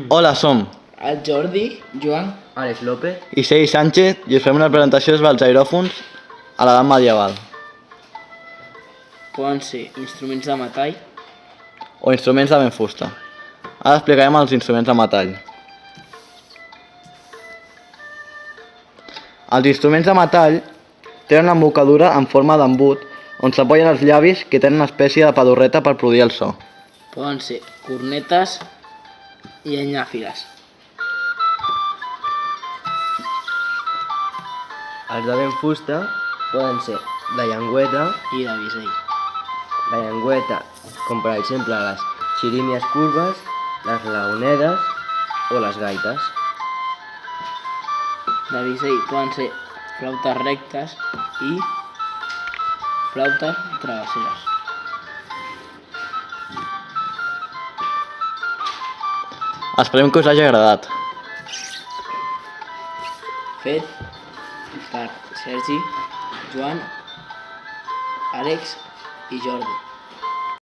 Hola, som El Jordi, Joan, Àlex López. i Sergi Sánchez i us fem una presentació dels balsairòfons a l'edat medieval, poden ser instruments de metall, o instruments de ben fusta. Ara explicarem els instruments de metall. Els instruments de metall tenen una embocadura en forma d'embut on s'apoyen els llavis que tenen una espècie de pedorreta per produir el so. poden ser cornetes i anyàfiles. Els de ben fusta poden ser de llengüeta, I de bisell. com per exemple les xirímies curves, les laonedes o les gaites. De bisell poden ser flautes rectes i flautes travesseres. Esperem que us hagi agradat. Fet per Sergi, Joan, Àlex i Jordi.